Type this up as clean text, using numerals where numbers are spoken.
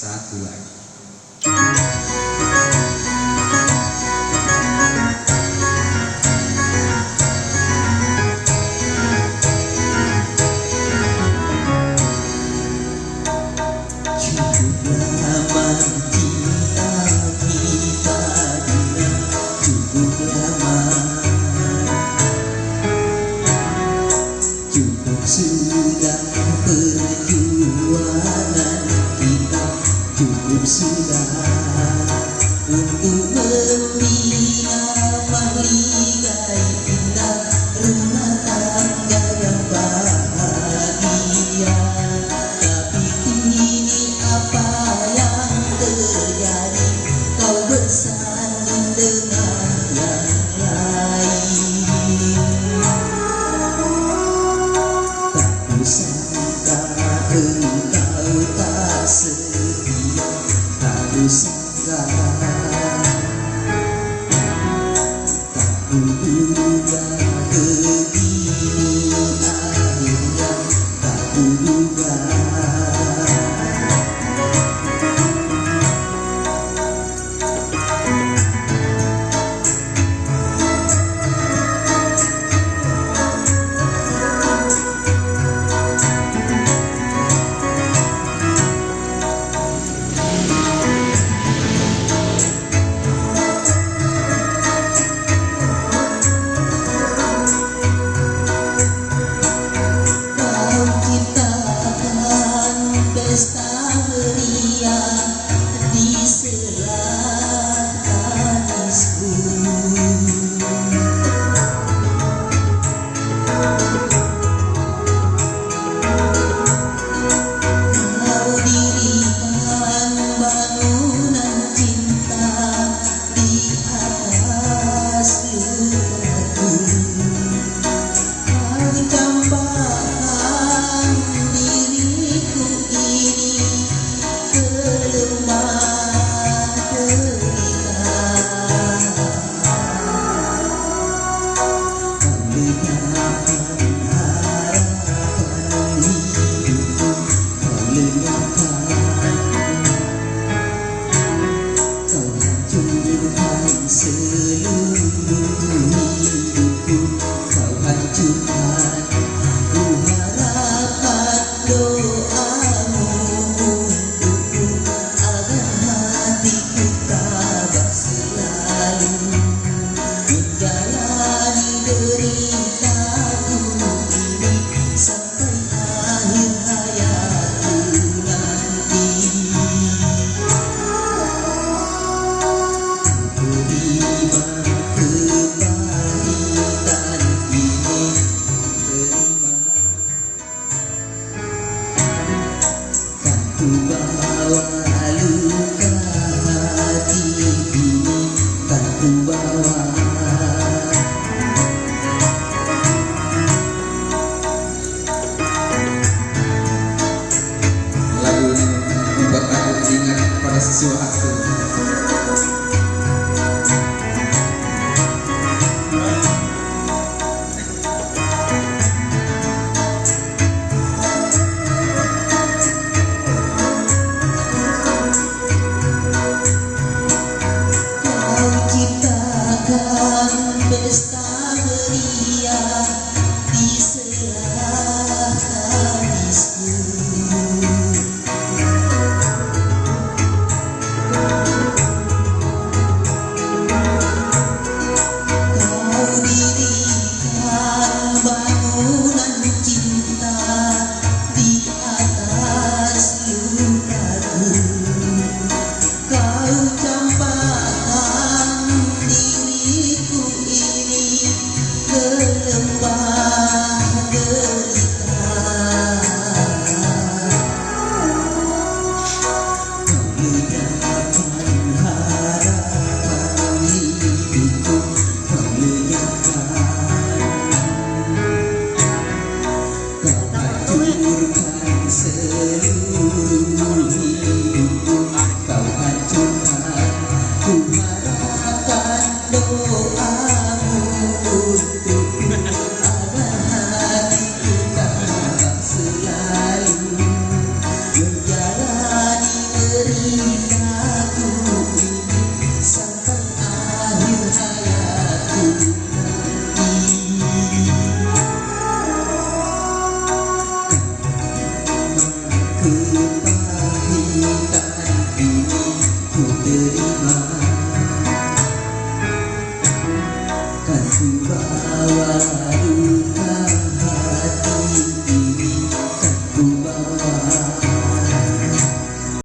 Satu lagi. Sudah perjuangan kita, cukup sudah untuk membina mahligai indah rumah tangga yang bahagia. Tapi kini apa yang terjadi? Kau bersanding dengan yang lain. Sangka engkau tak setia, tak sangka, tak kuduga begini akhirnya, tak kuduga. Pesta meriah di selat tanisku. Kau dirikan bangunan cinta di atas lukaku. Kau campakkan diriku ini ke lembah derita. Kau lenyapkan harapan hidupku, kau lenyapkan, kau hancurkan seluruh hidupku, kau hancurkan. Ku harapkan doamu untukku agar hatiku tabah selalu menjalani deritaku ini sampai akhir hayatku nanti. Terima kepahitan ini, terima. Kan ku bawa luka hati ini, kan ku bawa. Lagu ini membuat aku ingat pada sesuatu. Kau ciptakan pesta meriah di selat tanisku. Kau dirikan bangunan cinta di atas lukaku. Kau campakkan diriku ini ke lembah derita. Kau lenyapkan harapan hidupku, kau lenyapkan, kau hancurkan seluruh hidupku, kau hancurkan. Ku harapkan doamu untukku agar hatiku tabah selalu menjalani derita. Ku bawa